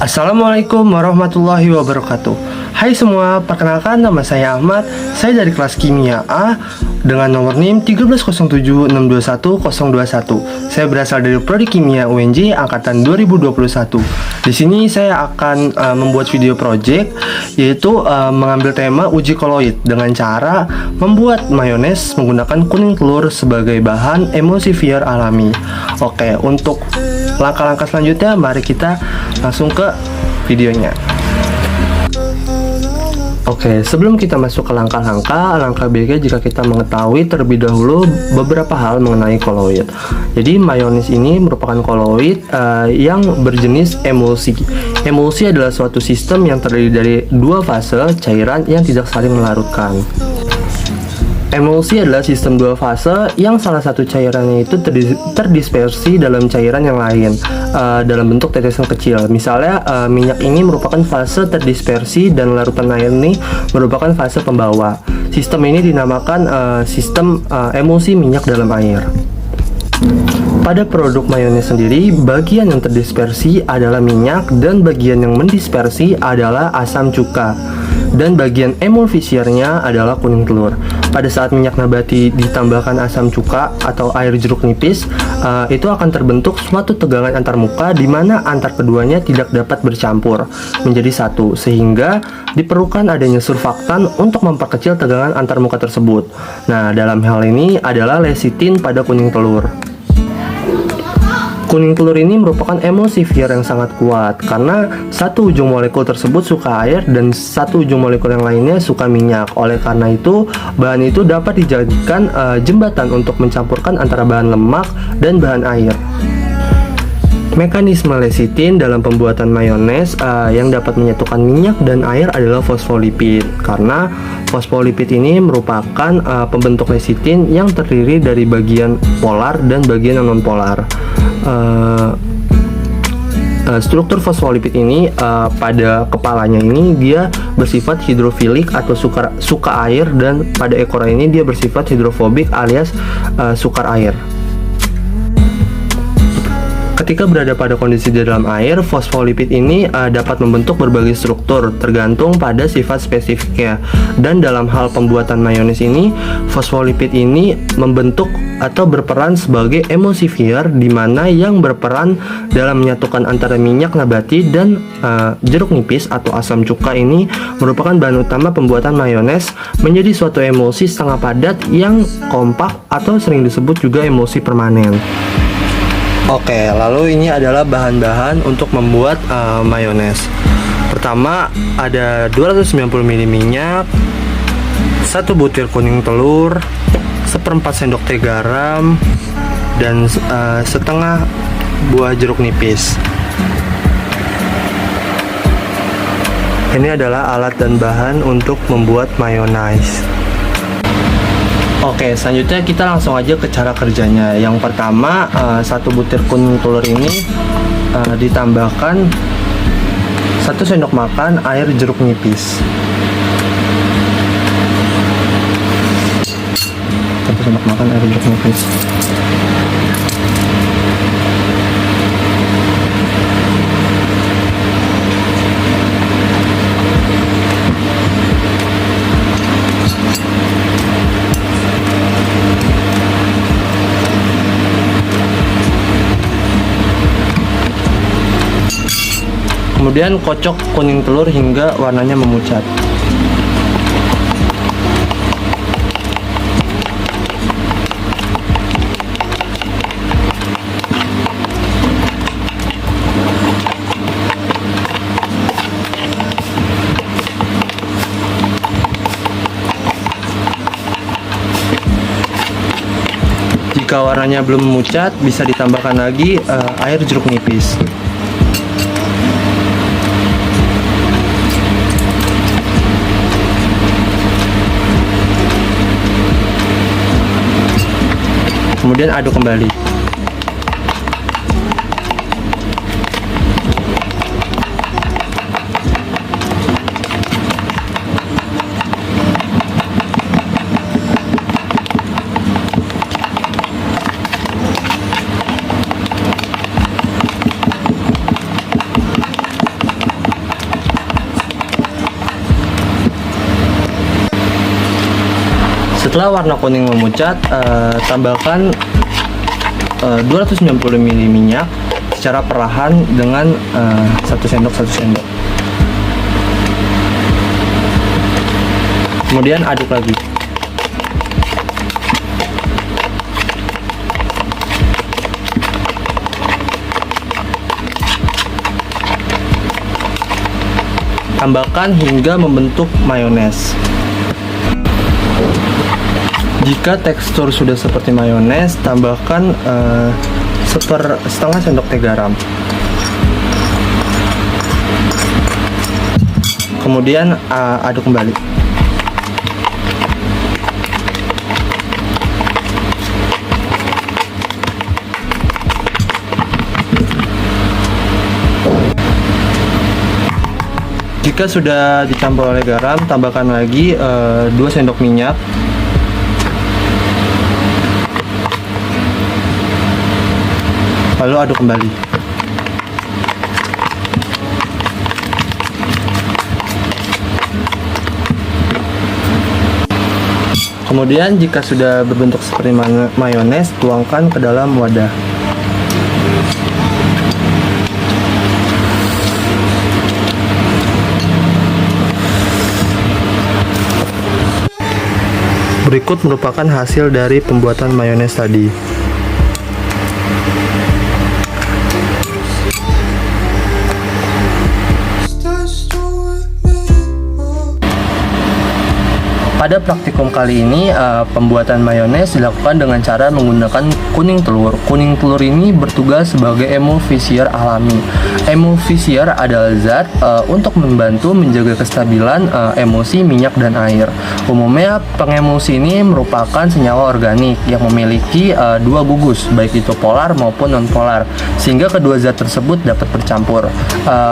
Assalamualaikum warahmatullahi wabarakatuh. Hai semua, perkenalkan nama saya Ahmad. Saya dari kelas Kimia A dengan nomor NIM 13076210021. Saya berasal dari Prodi Kimia UNJ angkatan 2021. Di sini saya akan membuat video project, yaitu mengambil tema uji koloid dengan cara membuat mayones menggunakan kuning telur sebagai bahan emulsifier alami. Oke, untuk langkah-langkah selanjutnya mari kita langsung ke videonya. Oke, sebelum kita masuk ke langkah-langkah, alangkah baiknya jika kita mengetahui terlebih dahulu beberapa hal mengenai koloid. Jadi mayones ini merupakan koloid yang berjenis emulsi. Emulsi adalah suatu sistem yang terdiri dari dua fase cairan yang tidak saling melarutkan. Emulsi adalah sistem dua fase yang salah satu cairannya itu terdispersi dalam cairan yang lain dalam bentuk tetesan kecil. Misalnya minyak ini merupakan fase terdispersi dan larutan air ini merupakan fase pembawa. Sistem ini dinamakan sistem emulsi minyak dalam air. Pada produk mayones sendiri, bagian yang terdispersi adalah minyak dan bagian yang mendispersi adalah asam cuka. Dan bagian emulsifiernya adalah kuning telur. Pada saat minyak nabati ditambahkan asam cuka atau air jeruk nipis, itu akan terbentuk suatu tegangan antarmuka di mana antar keduanya tidak dapat bercampur menjadi satu, sehingga diperlukan adanya surfaktan untuk memperkecil tegangan antarmuka tersebut. Nah, dalam hal ini adalah lecitin pada kuning telur. Kuning telur ini merupakan emulsifier yang sangat kuat karena satu ujung molekul tersebut suka air dan satu ujung molekul yang lainnya suka minyak. Oleh karena itu, bahan itu dapat dijadikan jembatan untuk mencampurkan antara bahan lemak dan bahan air. Mekanisme lecitin dalam pembuatan mayones yang dapat menyatukan minyak dan air adalah fosfolipid. Karena fosfolipid ini merupakan pembentuk lecitin yang terdiri dari bagian polar dan bagian yang non-polar. Struktur fosfolipid ini pada kepalanya ini dia bersifat hidrofilik atau suka air, dan pada ekor ini dia bersifat hidrofobik alias sukar air. Ketika berada pada kondisi di dalam air, fosfolipid ini dapat membentuk berbagai struktur tergantung pada sifat spesifiknya. Dan dalam hal pembuatan mayones ini, fosfolipid ini membentuk atau berperan sebagai emulsifier, di mana yang berperan dalam menyatukan antara minyak nabati dan jeruk nipis atau asam cuka ini merupakan bahan utama pembuatan mayones menjadi suatu emulsi setengah padat yang kompak atau sering disebut juga emulsi permanen. Oke, lalu ini adalah bahan-bahan untuk membuat mayones. Pertama, ada 290 ml minyak, 1 butir kuning telur, 1/4 sendok teh garam, dan setengah buah jeruk nipis. Ini adalah alat dan bahan untuk membuat mayones. Oke, selanjutnya kita langsung aja ke cara kerjanya. Yang pertama, 1 butir kuning telur ini ditambahkan 1 sendok makan air jeruk nipis. 1 sendok makan air jeruk nipis. Kemudian kocok kuning telur hingga warnanya memucat. Jika warnanya belum memucat, bisa ditambahkan lagi air jeruk nipis. Kemudian aduk kembali. Setelah warna kuning memucat, tambahkan 290 ml minyak secara perlahan dengan 1 sendok. Kemudian aduk lagi. Tambahkan hingga membentuk mayones. Jika tekstur sudah seperti mayones, tambahkan setengah sendok teh garam. Kemudian aduk kembali. Jika sudah dicampur oleh garam, tambahkan lagi 2 sendok minyak. Lalu aduk kembali. Kemudian jika sudah berbentuk seperti mayones, tuangkan ke dalam wadah. Berikut merupakan hasil dari pembuatan mayones tadi. Pada praktikum kali ini, pembuatan mayones dilakukan dengan cara menggunakan kuning telur. Kuning telur ini bertugas sebagai emulsifier alami. Emulsifier adalah zat untuk membantu menjaga kestabilan emulsi minyak dan air. Umumnya, pengemulsi ini merupakan senyawa organik yang memiliki 2 gugus, baik itu polar maupun non-polar, sehingga kedua zat tersebut dapat bercampur.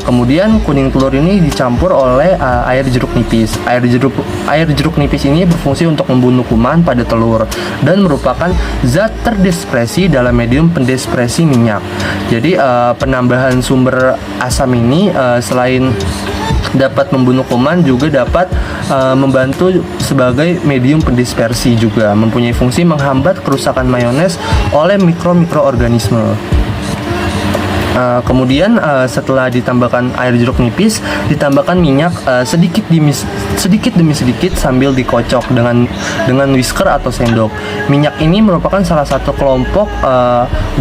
Kemudian kuning telur ini dicampur oleh air jeruk nipis. Air jeruk nipis ini berfungsi untuk membunuh kuman pada telur dan merupakan zat terdispersi dalam medium pendispersi minyak. Jadi penambahan sumber asam ini selain dapat membunuh kuman juga dapat membantu sebagai medium pendispersi, juga mempunyai fungsi menghambat kerusakan mayones oleh mikroorganisme. Kemudian setelah ditambahkan air jeruk nipis, ditambahkan minyak sedikit demi sedikit sambil dikocok dengan whisker atau sendok. Minyak ini merupakan salah satu kelompok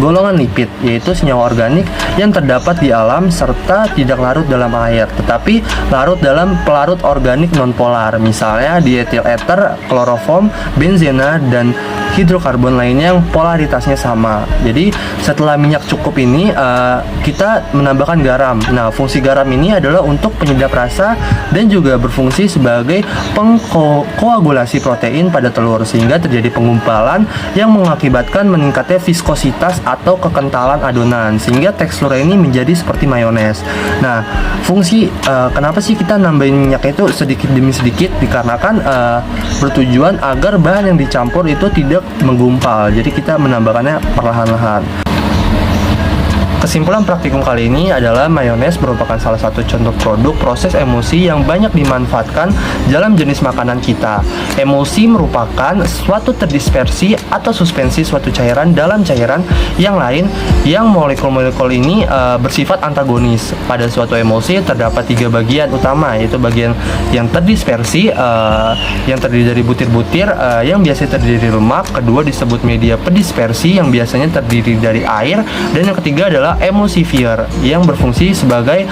golongan lipid, yaitu senyawa organik yang terdapat di alam serta tidak larut dalam air, tetapi larut dalam pelarut organik nonpolar, misalnya dietil ether, kloroform, benzena, dan hidrokarbon lainnya yang polaritasnya sama. Jadi setelah minyak cukup ini, kita menambahkan garam. Nah, fungsi garam ini adalah untuk penyedap rasa dan juga berfungsi sebagai pengkoagulasi protein pada telur, sehingga terjadi penggumpalan yang mengakibatkan meningkatnya viskositas atau kekentalan adonan, sehingga teksturnya ini menjadi seperti mayones. Nah, fungsi kenapa sih kita nambahin minyak itu sedikit demi sedikit? Dikarenakan bertujuan agar bahan yang dicampur itu tidak menggumpal, jadi kita menambahkannya perlahan-lahan. Kesimpulan praktikum kali ini adalah mayones merupakan salah satu contoh produk proses emulsi yang banyak dimanfaatkan dalam jenis makanan kita. Emulsi merupakan suatu terdispersi atau suspensi suatu cairan dalam cairan yang lain yang molekul-molekul ini bersifat antagonis. Pada suatu emulsi terdapat 3 bagian utama, yaitu bagian yang terdispersi yang terdiri dari butir-butir yang biasanya terdiri dari lemak, kedua disebut media pendispersi yang biasanya terdiri dari air, dan yang ketiga adalah emulsifier yang berfungsi sebagai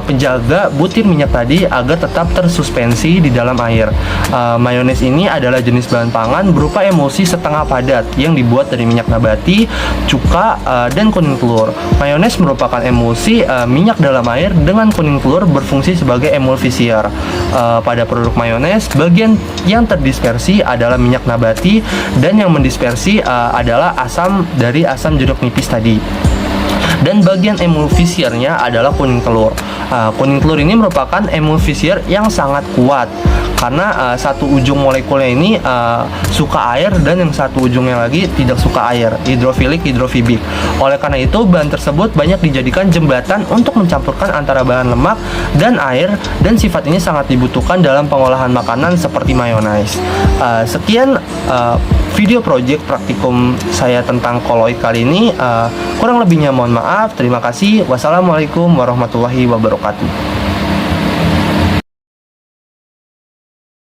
penjaga butir minyak tadi agar tetap tersuspensi di dalam air. Mayones ini adalah jenis bahan pangan berupa emulsi setengah padat yang dibuat dari minyak nabati, cuka, dan kuning telur. Mayones merupakan emulsi minyak dalam air dengan kuning telur berfungsi sebagai emulsifier. Pada produk mayones, bagian yang terdispersi adalah minyak nabati dan yang mendispersi adalah asam dari asam jeruk nipis tadi. Dan bagian emulsifiernya adalah kuning telur. Kuning telur ini merupakan emulsifier yang sangat kuat karena satu ujung molekulnya ini suka air dan yang satu ujungnya lagi tidak suka air, hidrofilik, hidrofibik. Oleh karena itu bahan tersebut banyak dijadikan jembatan untuk mencampurkan antara bahan lemak dan air, dan sifat ini sangat dibutuhkan dalam pengolahan makanan seperti mayonnaise. Sekian video project praktikum saya tentang koloid kali ini. Kurang lebihnya mohon maaf. Terima kasih. Wassalamualaikum warahmatullahi wabarakatuh.